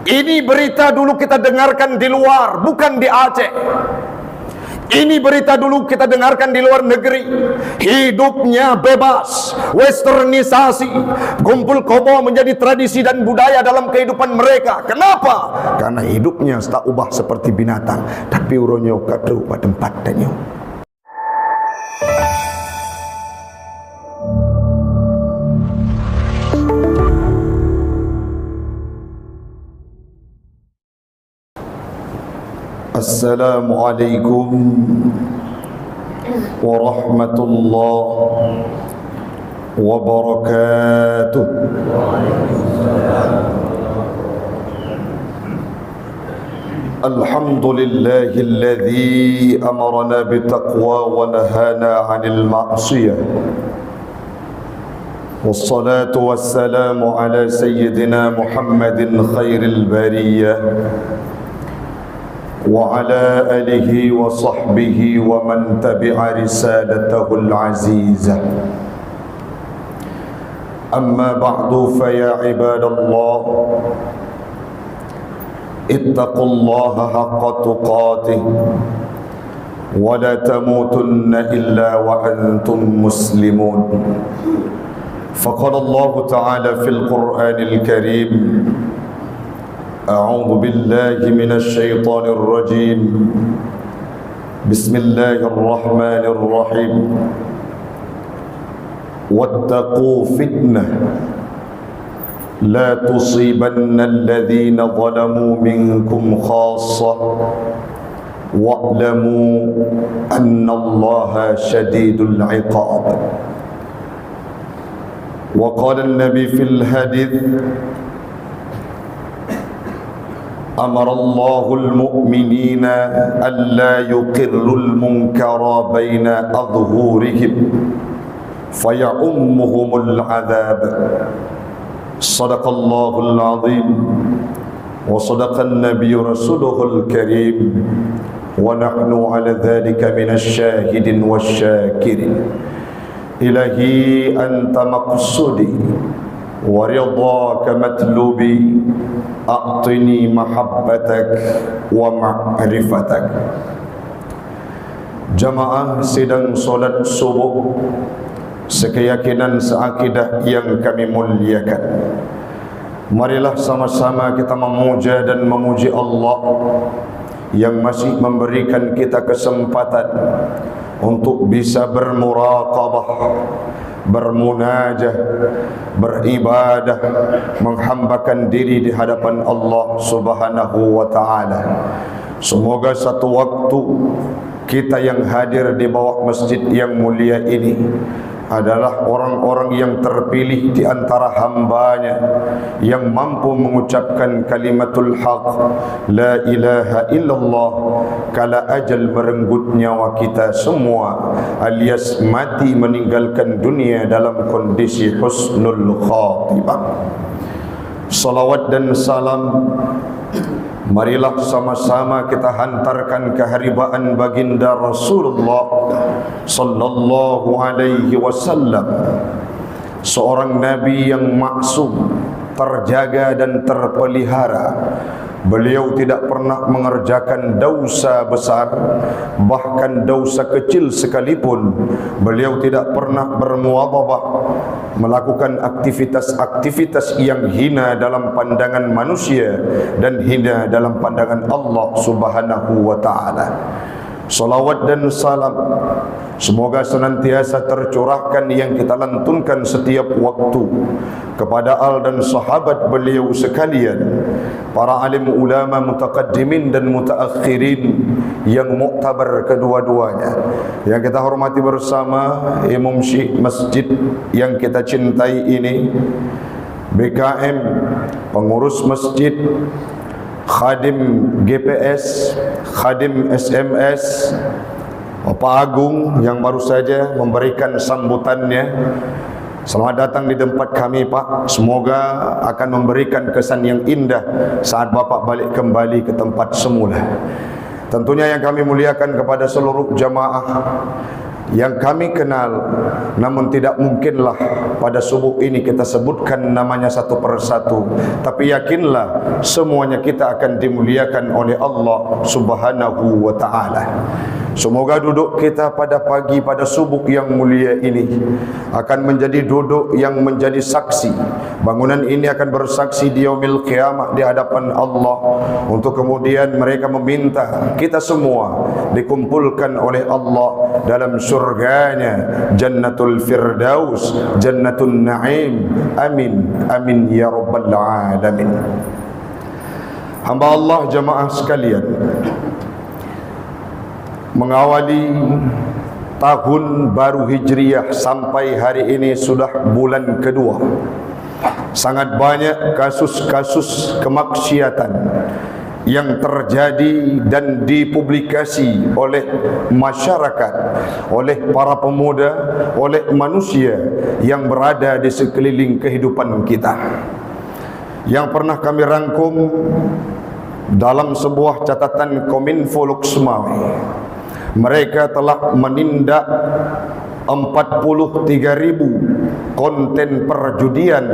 Ini berita dulu kita dengarkan di luar, bukan di Aceh. Ini berita dulu kita dengarkan di luar negeri. Hidupnya bebas, westernisasi, kumpul kebo menjadi tradisi dan budaya dalam kehidupan mereka. Kenapa? Karena hidupnya tak ubah seperti binatang, tapi uronyo kadru pada tempat danyo. Assalamualaikum warahmatullahi wabarakatuh. Alhamdulillahilladzi amarna bitaqwa wa nahana 'anil ma'siyah. Wassalatu wassalamu ala sayyidina Muhammadin khairil bariyah وعلى آله وصحبه ومن تبع رسالته العزيزة. أما بعد فيا عباد الله اتقوا الله حق تقاته ولا تموتن إلا وأنتم مسلمون. فقال الله تعالى في القرآن الكريم: أعوذ بالله من الشيطان الرجيم. بسم الله الرحمن الرحيم. واتقوا فتنة لا تصيبن الذين ظلموا منكم خاصة واعلموا أن الله شديد العقاب. وقال النبي في الحديث: أمر الله المؤمنين ألا يقروا المنكر بين أظهورهم فيعمهم العذاب. صدق الله العظيم وصدق النبي رسوله الكريم ونحن على ذلك من الشاهدين والشاكرين. إلهي أنت مقصودي ورضاك مطلوبي أعطني محبتك ومعرفتك. Jamaah sidang solat subuh sekeyakinan seakidah yang kami muliakan, marilah sama-sama kita memuja dan memuji Allah yang masih memberikan kita kesempatan untuk bisa bermuraqabah, bermunajah, beribadah, menghambakan diri di hadapan Allah Subhanahu wa ta'ala. Semoga satu waktu kita yang hadir di bawah masjid yang mulia ini adalah orang-orang yang terpilih di antara hambanya yang mampu mengucapkan kalimatul haq, la ilaha illallah, kala ajal merenggut nyawa kita semua, alias mati meninggalkan dunia dalam kondisi husnul khatimah. Salawat dan salam marilah sama-sama kita hantarkan keharibaan baginda Rasulullah sallallahu alaihi wasallam, seorang nabi yang maksum, terjaga dan terpelihara. Beliau tidak pernah mengerjakan dosa besar, bahkan dosa kecil sekalipun beliau tidak pernah bermuadhabah, melakukan aktivitas-aktivitas yang hina dalam pandangan manusia dan hina dalam pandangan Allah Subhanahu wa ta'ala. Salawat dan salam semoga senantiasa tercurahkan yang kita lantunkan setiap waktu kepada al dan sahabat beliau sekalian, para alim ulama mutaqaddimin dan mutaakhirin yang muktabar kedua-duanya, yang kita hormati bersama Imam Syekh masjid yang kita cintai ini, BKM, pengurus masjid, khadim GPS, khadim SMS, Bapak Agung yang baru saja memberikan sambutannya. Selamat datang di tempat kami, Pak. Semoga akan memberikan kesan yang indah saat Bapak balik kembali ke tempat semula. Tentunya yang kami muliakan kepada seluruh jamaah yang kami kenal, namun tidak mungkinlah pada subuh ini kita sebutkan namanya satu persatu, tapi yakinlah semuanya kita akan dimuliakan oleh Allah Subhanahu wa ta'ala. Semoga duduk kita pada pagi pada subuh yang mulia ini akan menjadi duduk yang menjadi saksi. Bangunan ini akan bersaksi di yaumil qiyamah di hadapan Allah, untuk kemudian mereka meminta kita semua dikumpulkan oleh Allah dalam surganya Jannatul Firdaus, Jannatun Naim. Amin, amin ya rabbal alamin. Hamba Allah jamaah sekalian, mengawali tahun baru Hijriah sampai hari ini sudah bulan kedua. Sangat banyak kasus-kasus kemaksiatan yang terjadi dan dipublikasi oleh masyarakat, oleh para pemuda, oleh manusia yang berada di sekeliling kehidupan kita. Yang pernah kami rangkum dalam sebuah catatan Kominfo Luxmawi, mereka telah menindak 43.000 konten perjudian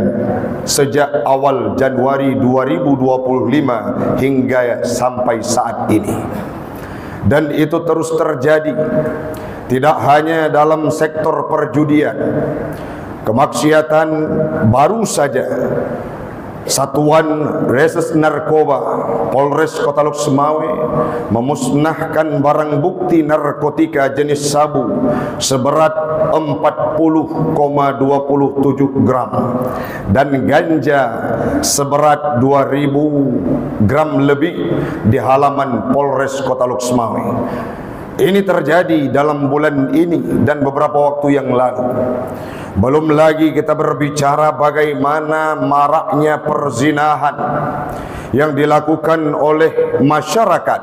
sejak awal Januari 2025 hingga sampai saat ini. Dan itu terus terjadi, tidak hanya dalam sektor perjudian. Kemaksiatan baru saja Satuan Reses Narkoba Polres Kota Luxmawi memusnahkan barang bukti narkotika jenis sabu seberat 40,27 gram dan ganja seberat 2.000 gram lebih di halaman Polres Kota Luxmawi. Ini terjadi dalam bulan ini dan beberapa waktu yang lalu. Belum lagi kita berbicara bagaimana maraknya perzinahan yang dilakukan oleh masyarakat.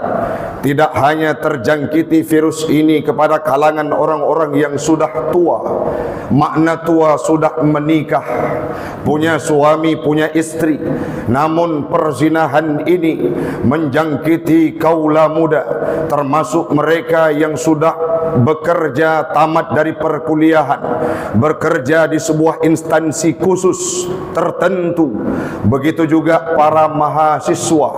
Tidak hanya terjangkiti virus ini kepada kalangan orang-orang yang sudah tua, makna tua sudah menikah, punya suami, punya istri, namun perzinahan ini menjangkiti kaula muda, termasuk mereka yang sudah bekerja tamat dari perkuliahan, bekerja di sebuah instansi khusus tertentu. Begitu juga para mahasiswa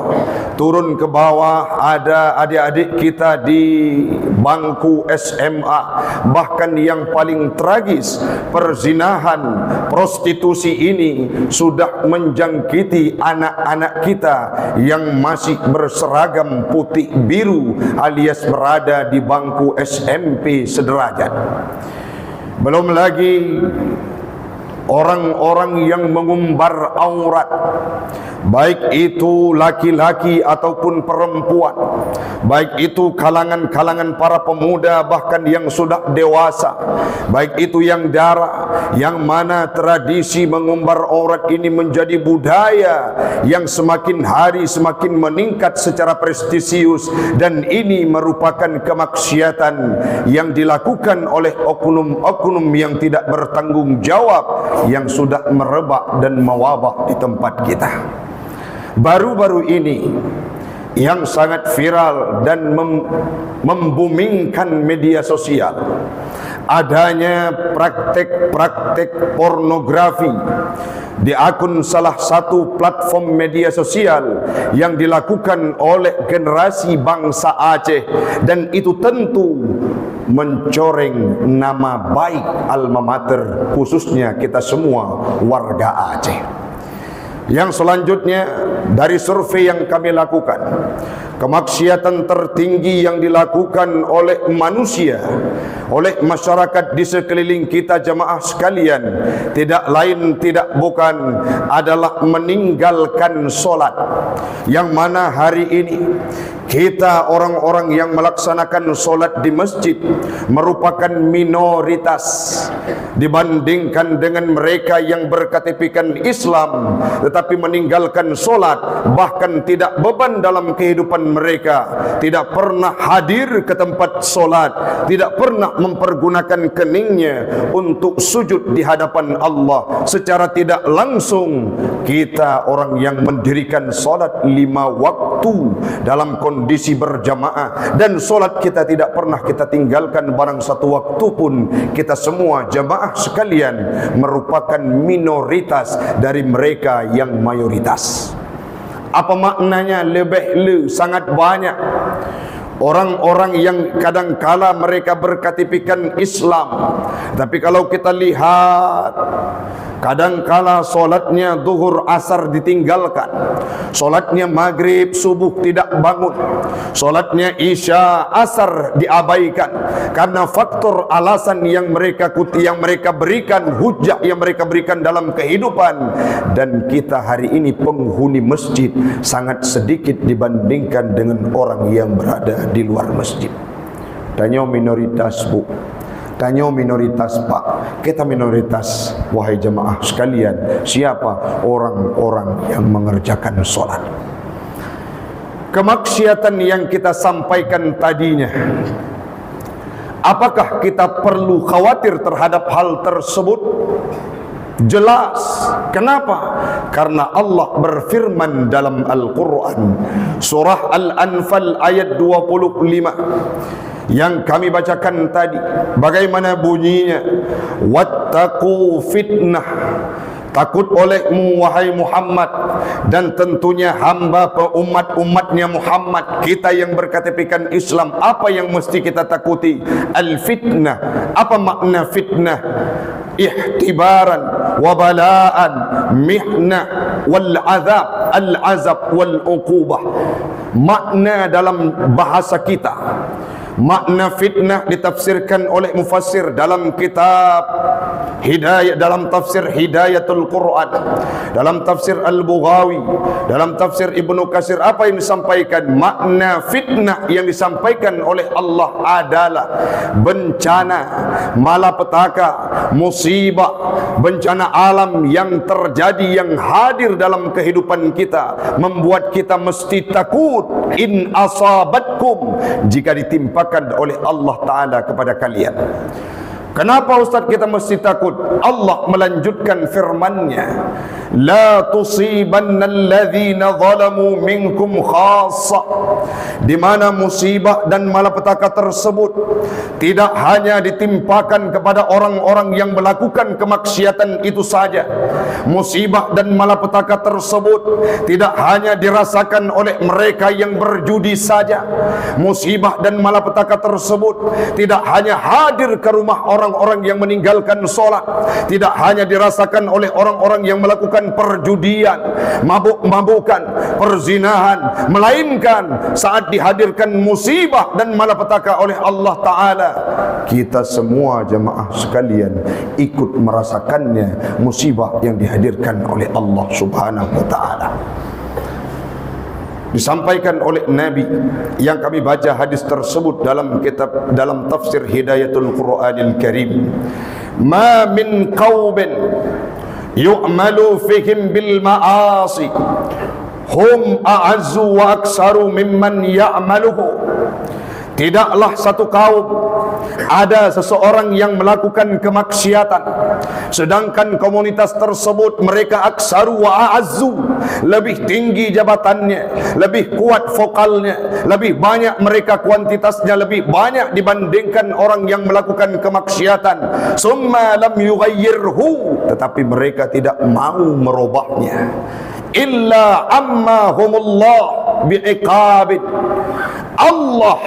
turun ke bawah, ada adik-adik kita di bangku SMA. Bahkan yang paling tragis, perzinahan, prostitusi ini sudah menjangkiti anak-anak kita yang masih berseragam putih biru alias berada di bangku SMP sederajat. Belum lagi orang-orang yang mengumbar aurat, baik itu laki-laki ataupun perempuan, baik itu kalangan-kalangan para pemuda bahkan yang sudah dewasa, baik itu yang dara, yang mana tradisi mengumbar aurat ini menjadi budaya yang semakin hari semakin meningkat secara prestisius, dan ini merupakan kemaksiatan yang dilakukan oleh oknum-oknum yang tidak bertanggung jawab yang sudah merebak dan mewabah di tempat kita. Baru-baru ini yang sangat viral dan membumingkan media sosial, adanya praktek-praktek pornografi di akun salah satu platform media sosial yang dilakukan oleh generasi bangsa Aceh, dan itu tentu mencoreng nama baik alma mater, khususnya kita semua warga Aceh. Yang selanjutnya, dari survei yang kami lakukan, kemaksiatan tertinggi yang dilakukan oleh manusia, oleh masyarakat di sekeliling kita jemaah sekalian, tidak lain tidak bukan adalah meninggalkan solat. Yang mana hari ini kita orang-orang yang melaksanakan solat di masjid merupakan minoritas dibandingkan dengan mereka yang berKTP-kan Islam tetapi meninggalkan solat, bahkan tidak beban dalam kehidupan mereka, tidak pernah hadir ke tempat solat, tidak pernah mempergunakan keningnya untuk sujud di hadapan Allah secara tidak langsung. Kita orang yang mendirikan solat 5 waktu dalam kondisi kondisi berjamaah, dan solat kita tidak pernah kita tinggalkan barang satu waktu pun. Kita semua jamaah sekalian merupakan minoritas dari mereka yang mayoritas. Apa maknanya? Sangat banyak orang-orang yang kadangkala mereka berkatipikan Islam, tapi kalau kita lihat kadangkala solatnya zuhur asar ditinggalkan, solatnya maghrib subuh tidak bangun, solatnya isya asar diabaikan karena faktor alasan yang mereka berikan, hujah yang mereka berikan dalam kehidupan. Dan kita hari ini penghuni masjid sangat sedikit dibandingkan dengan orang yang berada di luar masjid. Tanya minoritas bu, tanya minoritas pak, kita minoritas wahai jemaah sekalian. Siapa? Orang-orang yang mengerjakan solat. Kemaksiatan yang kita sampaikan tadinya, apakah kita perlu khawatir terhadap hal tersebut? Jelas. Kenapa? Karena Allah berfirman dalam Al-Quran, surah Al-Anfal ayat 25 yang kami bacakan tadi. Bagaimana bunyinya? Wattaqu fitnah, takut olehmu wahai Muhammad, dan tentunya hamba umat-umatnya Muhammad, kita yang berkatipikan Islam. Apa yang mesti kita takuti? Al-fitnah. Apa makna fitnah? Ihtibaran wa balaan, mihnah wal azab, al azab wal uqubah. Makna dalam bahasa kita, makna fitnah ditafsirkan oleh mufassir dalam kitab Hidayah, dalam tafsir Hidayatul Quran, dalam tafsir Al-Bughawi, dalam tafsir Ibnu Katsir. Apa yang disampaikan? Makna fitnah yang disampaikan oleh Allah adalah bencana, malapetaka, musibah, bencana alam yang terjadi, yang hadir dalam kehidupan kita, membuat kita mesti takut. In asabatkum, jika ditimpakan oleh Allah Ta'ala kepada kalian. Kenapa Ustaz kita mesti takut? Allah melanjutkan firman-Nya, la tusibanna alladhina zalamu minkum khassa, di mana musibah dan malapetaka tersebut tidak hanya ditimpakan kepada orang-orang yang melakukan kemaksiatan itu saja. Musibah dan malapetaka tersebut tidak hanya dirasakan oleh mereka yang berjudi saja. Musibah dan malapetaka tersebut tidak hanya hadir ke rumah orang-orang yang meninggalkan solat, tidak hanya dirasakan oleh orang-orang yang melakukan perjudian, mabuk-mabukan, perzinahan, melainkan saat dihadirkan musibah dan malapetaka oleh Allah Ta'ala, kita semua jemaah sekalian ikut merasakannya, musibah yang dihadirkan oleh Allah Subhanahu wa Ta'ala. Disampaikan oleh Nabi yang kami baca hadis tersebut dalam tafsir Hidayatul Quranil Karim, ma min qaumin yu'malu fihim bil ma'asi hum a'azzu wa aksaru mimman ya'maluhu. Tidaklah satu kaum ada seseorang yang melakukan kemaksiatan, sedangkan komunitas tersebut mereka aksaru wa a'azzu, lebih tinggi jabatannya, lebih kuat vokalnya, lebih banyak mereka kuantitasnya, lebih banyak dibandingkan orang yang melakukan kemaksiatan. Summa lam yughayyirhu, tetapi mereka tidak mau merubahnya. Illa ammahumullah bi'iqabin, Allah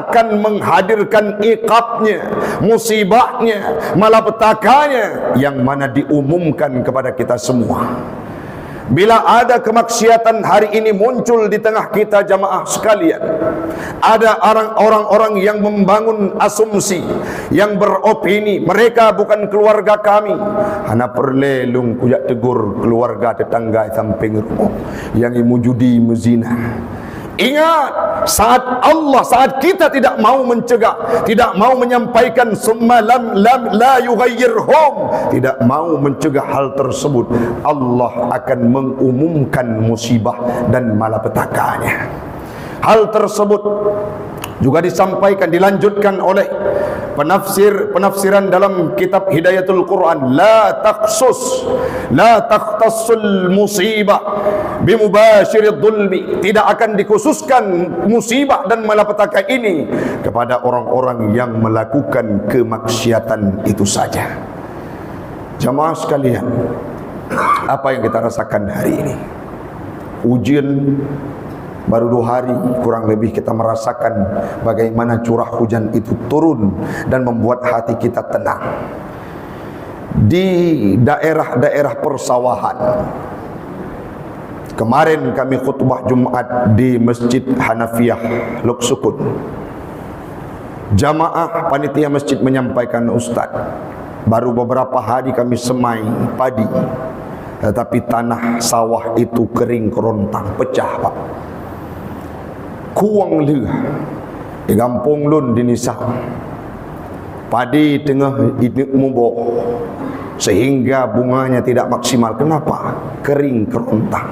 akan menghadirkan iqabnya, musibahnya, malapetakanya yang mana diumumkan kepada kita semua. Bila ada kemaksiatan hari ini muncul di tengah kita jamaah sekalian, ada orang-orang yang membangun asumsi, yang beropini mereka bukan keluarga kami. Hana perlelung kujak tegur keluarga tetangga samping rumah yang mujudi mezina. Ingat, saat kita tidak mau mencegah, tidak mau menyampaikan summa la yughayyirhum, tidak mau mencegah hal tersebut, Allah akan mengumumkan musibah dan malapetakanya. Hal tersebut Juga disampaikan, dilanjutkan oleh penafsiran dalam kitab Hidayatul Quran, la takhtassul musibah bimubasyirid dhulmi, tidak akan dikhususkan musibah dan malapetaka ini kepada orang-orang yang melakukan kemaksiatan itu saja. Jamaah sekalian, apa yang kita rasakan hari ini? Ujian baru 2 hari kurang lebih kita merasakan bagaimana curah hujan itu turun dan membuat hati kita tenang. Di daerah-daerah persawahan, kemarin kami khutbah Jumat di Masjid Hanafiyah Luksukun. Jamaah panitia masjid menyampaikan, Ustaz, baru beberapa hari kami semai padi, tetapi tanah sawah itu kering kerontang, pecah Pak. Kuang le di kampung lun di Nisa, padi tengah hidup mubok sehingga bunganya tidak maksimal. Kenapa? Kering kerontang.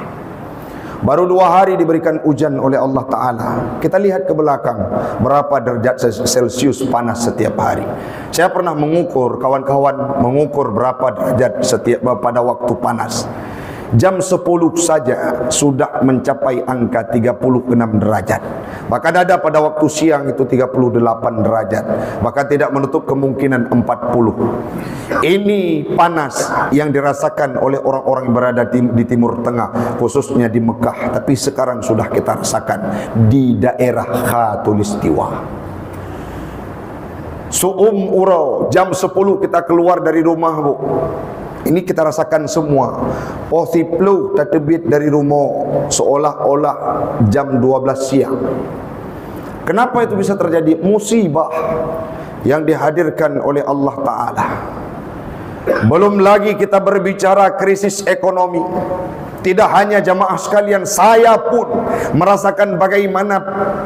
Baru 2 hari diberikan hujan oleh Allah Ta'ala. Kita lihat ke belakang, berapa derajat Celcius panas setiap hari. Saya pernah mengukur, kawan-kawan mengukur berapa derajat setiap pada waktu panas. Jam 10 saja sudah mencapai angka 36 derajat. Bahkan ada pada waktu siang itu 38 derajat. Bahkan tidak menutup kemungkinan 40. Ini panas yang dirasakan oleh orang-orang yang berada di Timur Tengah, khususnya di Mekah. Tapi sekarang sudah kita rasakan di daerah Khatulistiwa. Su'um urau, jam 10 kita keluar dari rumah, Bu. Ini kita rasakan semua. Posiplu terbit dari rumah seolah-olah jam 12 siang. Kenapa itu bisa terjadi? Musibah yang dihadirkan oleh Allah Ta'ala. Belum lagi kita berbicara krisis ekonomi. Tidak hanya jamaah sekalian, saya pun merasakan bagaimana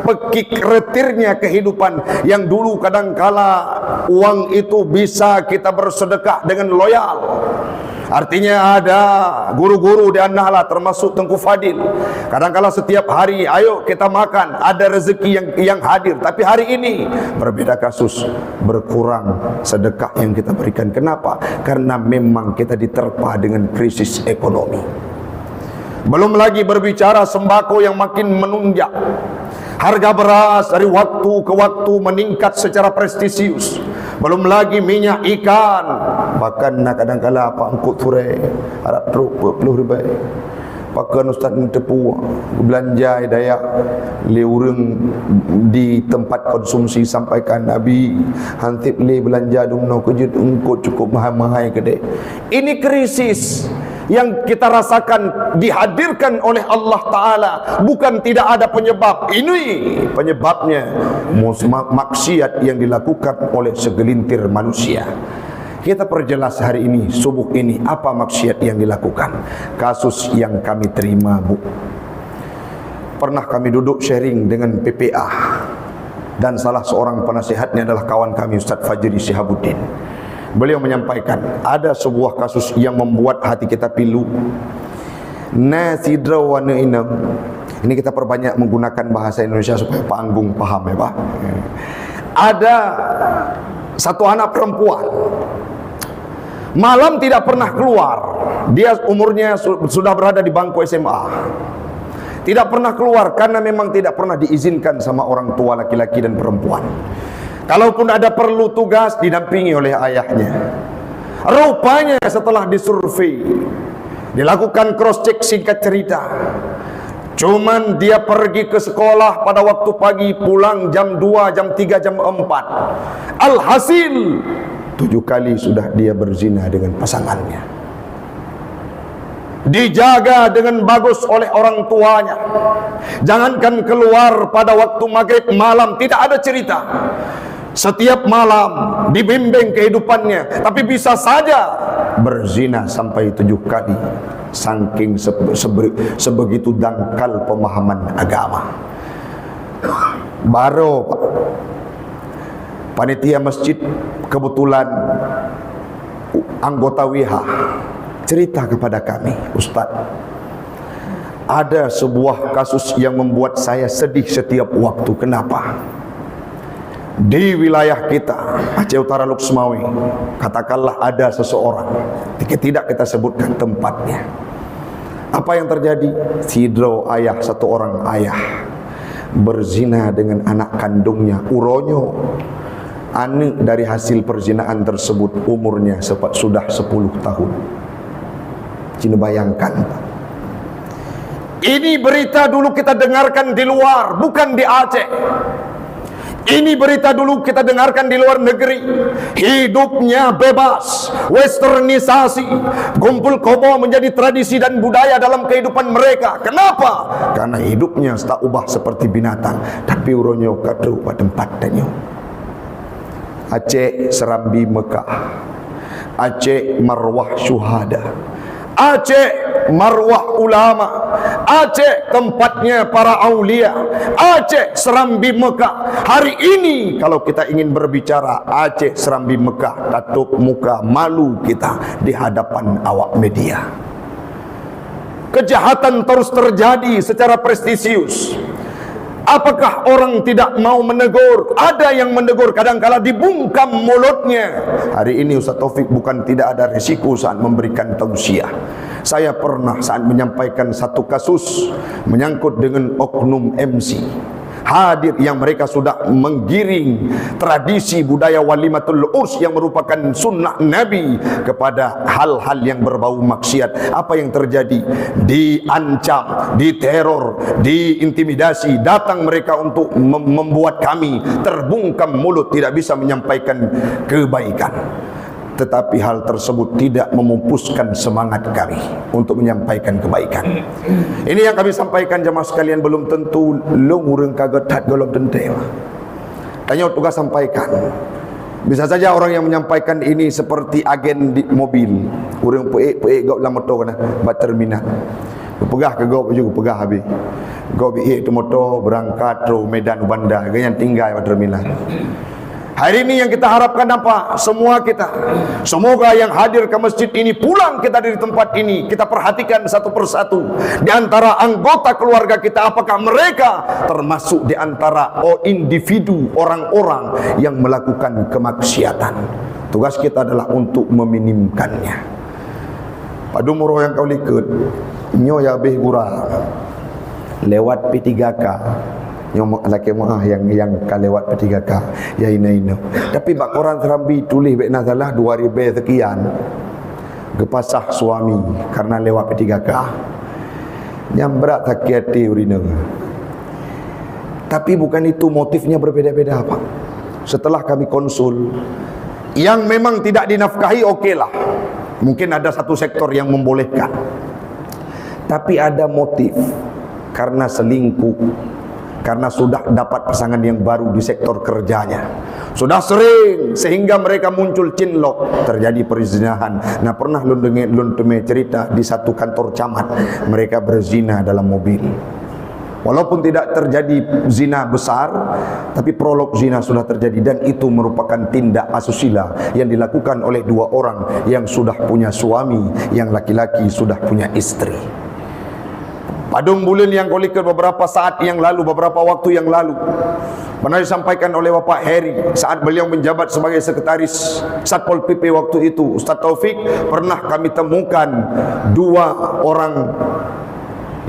pekik retirnya kehidupan. Yang dulu kadangkala uang itu bisa kita bersedekah dengan loyal. Artinya ada guru-guru di An-Nahlah termasuk Tengku Fadil, kadangkala setiap hari ayo kita makan, ada rezeki yang hadir. Tapi hari ini berbeda kasus, berkurang sedekah yang kita berikan. Kenapa? Karena memang kita diterpa dengan krisis ekonomi. Belum lagi berbicara sembako yang makin menunjak. Harga beras dari waktu ke waktu meningkat secara prestisius. Belum lagi minyak ikan, bahkan kadang-kala apa angkut turai harap teruk 20 ribu. Pakai Ustaz tepu belanja daya leureng di tempat konsumsi, sampaikan Nabi hantip le belanja dumno kejut engkau cukup mahal-mahal kedai. Ini krisis yang kita rasakan dihadirkan oleh Allah Ta'ala. Bukan tidak ada penyebab. Ini penyebabnya maksiat yang dilakukan oleh segelintir manusia. Kita perjelas hari ini, subuh ini, apa maksiat yang dilakukan. Kasus yang kami terima, Bu. Pernah kami duduk sharing dengan PPA, dan salah seorang penasihatnya adalah kawan kami Ustaz Fajri Shihabuddin. Beliau menyampaikan ada sebuah kasus yang membuat hati kita pilu. Nasidra wa nainam. Ini kita perbanyak menggunakan bahasa Indonesia supaya Pak Anggung paham ya Pak. Ada satu anak perempuan, malam tidak pernah keluar. Dia umurnya sudah berada di bangku SMA. Tidak pernah keluar karena memang tidak pernah diizinkan sama orang tua laki-laki dan perempuan. Kalaupun ada perlu tugas, didampingi oleh ayahnya. Rupanya setelah disurvei, dilakukan cross check, singkat cerita, cuman dia pergi ke sekolah pada waktu pagi, pulang jam 2, jam 3, jam 4. Alhasil 7 kali sudah dia berzina dengan pasangannya. Dijaga dengan bagus oleh orang tuanya. Jangankan keluar pada waktu maghrib, malam tidak ada cerita. Setiap malam dibimbing kehidupannya, tapi bisa saja berzina sampai 7 kali. Saking sebegitu dangkal pemahaman agama. Baru panitia masjid kebetulan anggota WH cerita kepada kami, Ustaz, ada sebuah kasus yang membuat saya sedih setiap waktu. Kenapa? di wilayah kita Aceh Utara Luxmawi, katakanlah ada seseorang, tidak kita sebutkan tempatnya, apa yang terjadi? Sidro ayah, satu orang ayah berzina dengan anak kandungnya, uronyo. Anak dari hasil perzinaan tersebut umurnya sudah 10 tahun. Cina bayangkan. Ini berita dulu kita dengarkan di luar, bukan di Aceh. Ini berita dulu kita dengarkan di luar negeri. Hidupnya bebas, westernisasi, kumpul kebo menjadi tradisi dan budaya dalam kehidupan mereka. Kenapa? Karena hidupnya tak ubah seperti binatang, tapi uronyo kadu pada tempatnya. Aceh Serambi Mekah, Aceh marwah syuhada, Aceh marwah ulama, Aceh tempatnya para aulia, Aceh Serambi Mekah. Hari ini kalau kita ingin berbicara Aceh Serambi Mekah, tutup muka, malu kita di hadapan awak media. Kejahatan terus terjadi secara prestisius. Apakah orang tidak mau menegur? Ada yang menegur, kadang-kala dibungkam mulutnya. Hari ini Ustaz Taufik bukan tidak ada risiko saat memberikan tausiah. Saya pernah saat menyampaikan satu kasus menyangkut dengan oknum MC hadir yang mereka sudah menggiring tradisi budaya walimatul urs yang merupakan sunnah Nabi kepada hal-hal yang berbau maksiat. Apa yang terjadi? Diancam, diteror, diintimidasi. Datang mereka untuk membuat kami terbungkam mulut, tidak bisa menyampaikan kebaikan. Tetapi hal tersebut tidak memupuskan semangat kami untuk menyampaikan kebaikan. Ini yang kami sampaikan jemaah sekalian, belum tentu long urang kaget hat golok dente. Tanya tugas sampaikan. Bisa saja orang yang menyampaikan ini seperti agen di mobil. Urang peek gau dalam motor kana bat terminal. Pegah ke gau juga pegah habis. Gau bi itu motor berangkat ke Medan Bandar, ganyan tinggal pada terminal. Hari ini yang kita harapkan apa? Semua kita, semoga yang hadir ke masjid ini, pulang kita dari tempat ini, kita perhatikan satu persatu di antara anggota keluarga kita, apakah mereka termasuk di antara individu, orang-orang yang melakukan kemaksiatan. Tugas kita adalah untuk meminimkannya. Padu muro yang kau likut nyo ya beh gura lewat P3K yang laki maah yang kalewat P3K ya ina. Tapi bak koran Serambi tulis bek nazalah 2000 sekian gepasah suami karena lewat P3K nyambrak sakit urina. Tapi bukan itu motifnya, berbeda-beda Pak. Setelah kami konsul, yang memang tidak dinafkahi okeylah, mungkin ada satu sektor yang membolehkan. Tapi ada motif karena selingkuh, karena sudah dapat pasangan yang baru di sektor kerjanya, sudah sering sehingga mereka muncul cinlok, terjadi perzinahan. Nah, pernah lun cerita di satu kantor camat mereka berzina dalam mobil. Walaupun tidak terjadi zina besar, tapi prolog zina sudah terjadi, dan itu merupakan tindak asusila yang dilakukan oleh dua orang yang sudah punya suami, yang laki-laki sudah punya istri. Padung bulan yang koliker beberapa saat yang lalu, beberapa waktu yang lalu, pernah disampaikan oleh Bapak Heri saat beliau menjabat sebagai sekretaris Satpol PP waktu itu, Ustaz Taufik, pernah kami temukan dua orang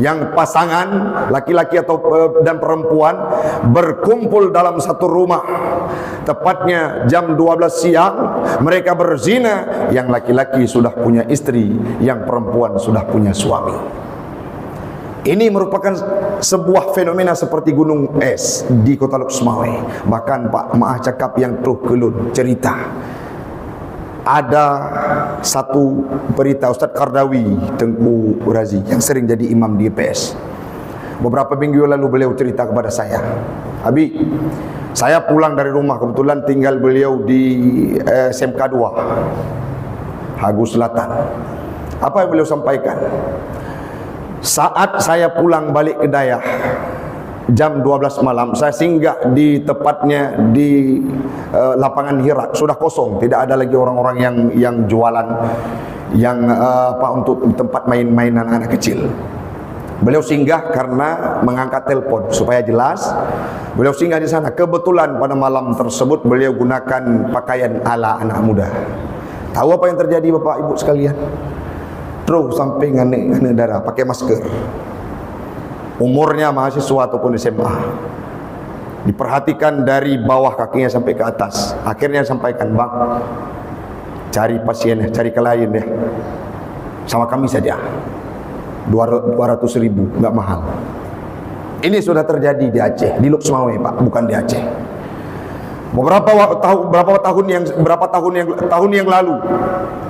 yang pasangan laki-laki atau dan perempuan berkumpul dalam satu rumah, tepatnya jam 12 siang mereka berzina. Yang laki-laki sudah punya istri, yang perempuan sudah punya suami. Ini merupakan sebuah fenomena seperti gunung es di Kota Luxmawi. Bahkan Pak Maah cakap yang tuh kelun cerita, ada satu berita Ustaz Kardawi Tengku Razi yang sering jadi imam di IPS. Beberapa minggu lalu beliau cerita kepada saya, Abi, saya pulang dari rumah, kebetulan tinggal beliau di SMK 2 Hagu Selatan. Apa yang beliau sampaikan? Saat saya pulang balik ke Dayah jam 12 malam, saya singgah di tepatnya di lapangan Hirak, sudah kosong, tidak ada lagi orang-orang yang jualan, yang untuk tempat main-mainan anak kecil. Beliau singgah karena mengangkat telepon supaya jelas. Beliau singgah di sana. Kebetulan pada malam tersebut beliau gunakan pakaian ala anak muda. Tahu apa yang terjadi Bapak Ibu sekalian? Terus sampai ngane darah, pakai masker. Umurnya mahasiswa ataupun SMA. Diperhatikan dari bawah kakinya sampai ke atas. Akhirnya sampaikan, Bang, cari pasien, cari klien ya. Sama kami saja. 200.000, nggak mahal. Ini sudah terjadi di Aceh, di Lok Sumawe Pak, bukan di Aceh. Beberapa tahun yang lalu,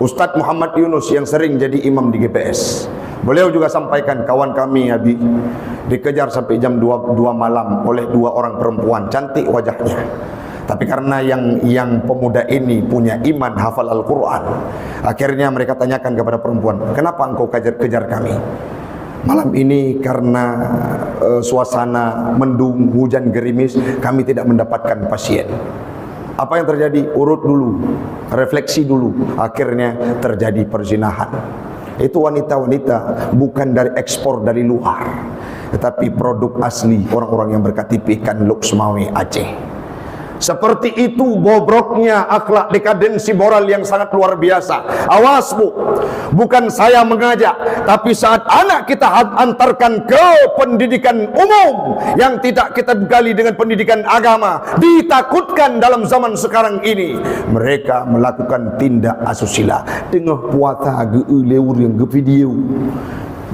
Ustadz Muhammad Yunus yang sering jadi imam di GPS, beliau juga sampaikan, kawan kami Abi dikejar sampai jam 2 malam oleh 2 orang perempuan, cantik wajahnya. Tapi karena yang pemuda ini punya iman, hafal Al-Quran, akhirnya mereka tanyakan kepada perempuan, kenapa engkau kejar kami? Malam ini karena suasana mendung, hujan gerimis, kami tidak mendapatkan pasien. Apa yang terjadi? Urut dulu, refleksi dulu. Akhirnya terjadi perzinahan. Itu wanita-wanita bukan dari ekspor dari luar, tetapi produk asli orang-orang yang berKTP kan Lok Sumawe Aceh. Seperti itu bobroknya akhlak, dekadensi moral yang sangat luar biasa. Awas Bu, bukan saya mengajak, tapi saat anak kita antarkan ke pendidikan umum yang tidak kita gali dengan pendidikan agama, ditakutkan dalam zaman sekarang ini mereka melakukan tindak asusila. Tengah puasa ge lewur yang ge video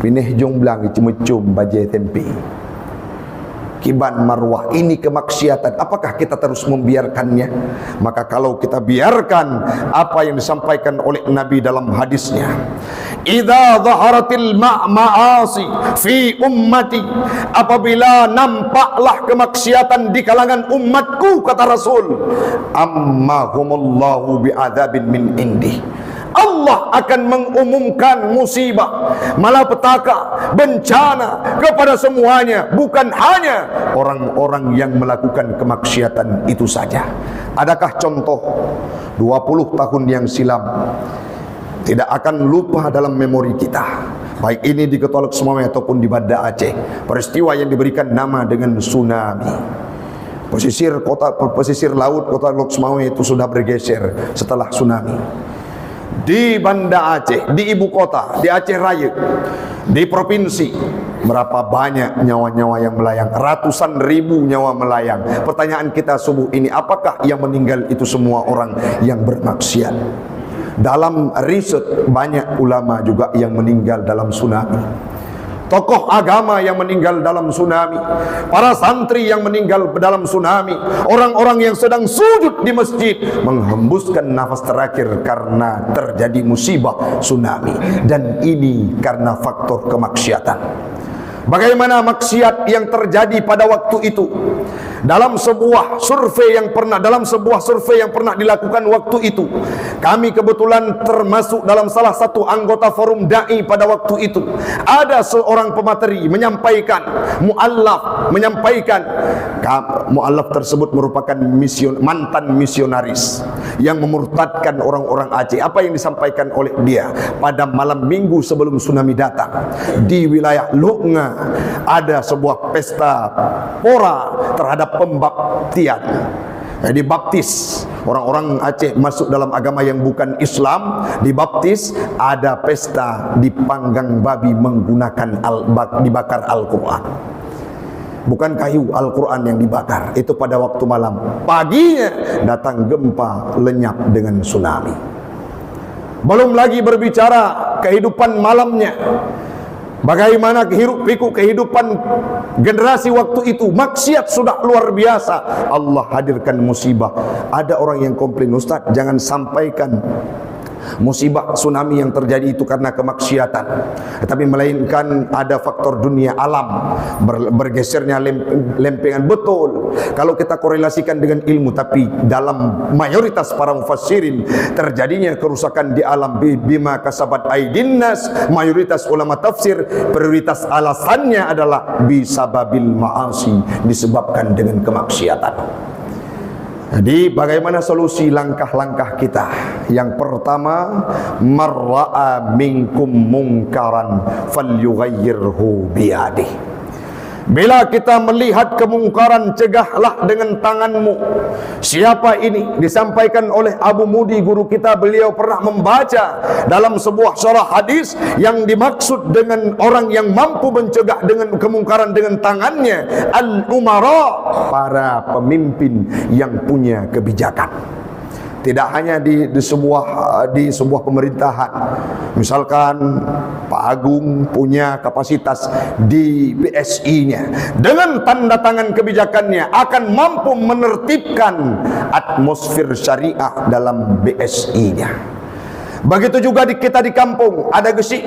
pineh jomblang cuma-cum bajai tempe. Kiban marwah, ini kemaksiatan. Apakah kita terus membiarkannya? Maka kalau kita biarkan apa yang disampaikan oleh Nabi dalam hadisnya, idza zaharatil ma'asi fi ummati, apabila nampaklah kemaksiatan di kalangan umatku, kata Rasul, ammahumullahu bi'adzabin min indih, Allah akan mengumumkan musibah, malapetaka, bencana kepada semuanya, bukan hanya orang-orang yang melakukan kemaksiatan itu saja. Adakah contoh 20 tahun yang silam? Tidak akan lupa dalam memori kita, baik ini di Kota Lok Sumawe ataupun di Banda Aceh, peristiwa yang diberikan nama dengan tsunami. Pesisir laut Kota Lok Sumawe itu sudah bergeser setelah tsunami. Di Banda Aceh, di ibu kota, di Aceh Raya, di provinsi, berapa banyak nyawa-nyawa yang melayang? Ratusan ribu nyawa melayang. Pertanyaan kita subuh ini, apakah yang meninggal itu semua orang yang bermaksiat? Dalam riset, banyak ulama juga yang meninggal dalam tsunami. Tokoh agama yang meninggal dalam tsunami, para santri yang meninggal dalam tsunami, orang-orang yang sedang sujud di masjid menghembuskan nafas terakhir karena terjadi musibah tsunami. Dan ini karena faktor kemaksiatan. Bagaimana maksiat yang terjadi pada waktu itu? Dalam sebuah survei yang pernah dilakukan waktu itu, kami kebetulan termasuk dalam salah satu anggota forum dai pada waktu itu. Ada seorang pemateri menyampaikan, mu'allaf tersebut merupakan mantan misionaris yang memurtadkan orang-orang Aceh. Apa yang disampaikan oleh dia? Pada malam minggu sebelum tsunami datang, di wilayah Lunga ada sebuah pesta pora terhadap pembaptian. Dibaptis orang-orang Aceh masuk dalam agama yang bukan Islam, dibaptis. Ada pesta dipanggang babi menggunakan dibakar Al-Quran. Bukan kayu, Al-Quran yang dibakar. Itu pada waktu malam. Paginya datang gempa lenyap dengan tsunami. Belum lagi berbicara kehidupan malamnya, bagaimana hiruk-pikuk kehidupan generasi waktu itu. Maksiat sudah luar biasa, Allah hadirkan musibah. Ada orang yang komplain, Ustaz, jangan sampaikan musibah tsunami yang terjadi itu karena kemaksiatan, tetapi melainkan ada faktor dunia alam, bergesernya lempengan. Betul kalau kita korelasikan dengan ilmu, tapi dalam mayoritas para mufassirin terjadinya kerusakan di alam bima kasabat aidin nas. Mayoritas ulama tafsir prioritas alasannya adalah bisababil ma'asi, disebabkan dengan kemaksiatan. Jadi bagaimana solusi langkah-langkah kita? Yang pertama, marra'a minkum mungkaran falyughayyirhu biyadihi. Bila kita melihat kemungkaran, cegahlah dengan tanganmu. Siapa ini? Disampaikan oleh Abu Mudi, guru kita. Beliau pernah membaca dalam sebuah syarah hadis yang dimaksud dengan orang yang mampu mencegah dengan kemungkaran dengan tangannya, al-umara, para pemimpin yang punya kebijakan. Tidak hanya di sebuah pemerintahan. Misalkan Pak Agung punya kapasitas di BSI-nya, dengan tanda tangan kebijakannya akan mampu menertibkan atmosfer syariah dalam BSI-nya. Begitu juga kita di kampung ada gesik.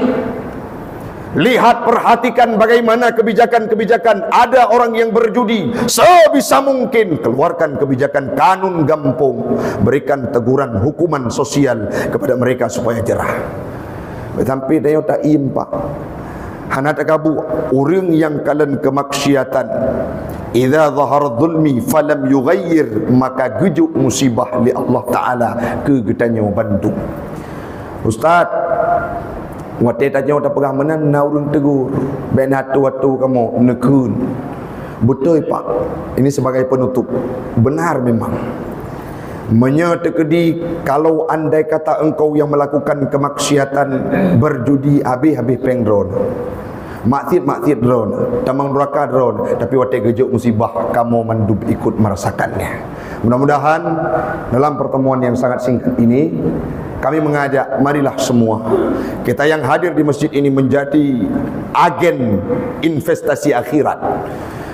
Lihat, perhatikan bagaimana kebijakan-kebijakan. Ada orang yang berjudi, sebisa mungkin keluarkan kebijakan kanun gampung, berikan teguran, hukuman sosial kepada mereka supaya jerah. Tapi dia tak impak. Hana takabu orang yang kalian kemaksiatan. Idza zahara zulmi falam yughayyir, maka gujuk musibah li Allah Taala ke getanya bantu. Ustaz, waktu tanya waktu pegang mana naurun tegur ben hatu-hatu kamu nekun. Betul Pak, ini sebagai penutup. Benar memang. Menyetekedi kalau andai kata engkau yang melakukan kemaksiatan berjudi habis-habis pengdron, maksiat drone, tamang neraka drone, tapi waktu gejuk musibah kamu mandub ikut merasakannya. Mudah-mudahan dalam pertemuan yang sangat singkat ini kami mengajak, marilah semua kita yang hadir di masjid ini menjadi agen investasi akhirat,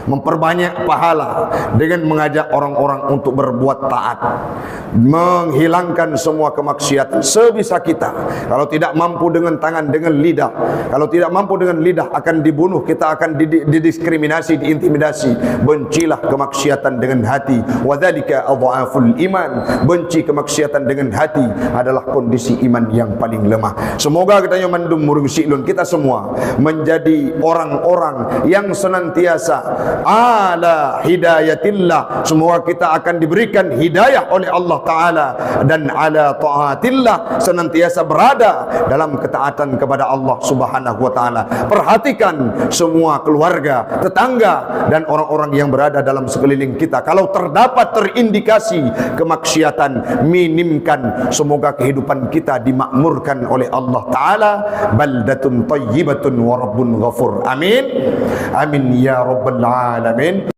memperbanyak pahala dengan mengajak orang-orang untuk berbuat taat, menghilangkan semua kemaksiatan sebisa kita. Kalau tidak mampu dengan tangan, dengan lidah. Kalau tidak mampu dengan lidah akan dibunuh, kita akan didiskriminasi, diintimidasi. Bencilah kemaksiatan dengan hati. Wadzalika adhaful iman. Benci kemaksiatan dengan hati adalah kondisi iman yang paling lemah. Semoga kita yang mandum murung silun, kita semua menjadi orang-orang yang senantiasa ala hidayatillah. Semua kita akan diberikan hidayah oleh Allah Ta'ala, dan ala ta'atillah, senantiasa berada dalam ketaatan kepada Allah Subhanahu wa Ta'ala. Perhatikan semua keluarga, tetangga, dan orang-orang yang berada dalam sekeliling kita. Kalau terdapat terindikasi kemaksiatan, minimkan. Semoga kehidupan kita dimakmurkan oleh Allah Ta'ala. Baldatun tayyibatun wa rabbun ghafur. Amin. Amin ya rabbal alamin.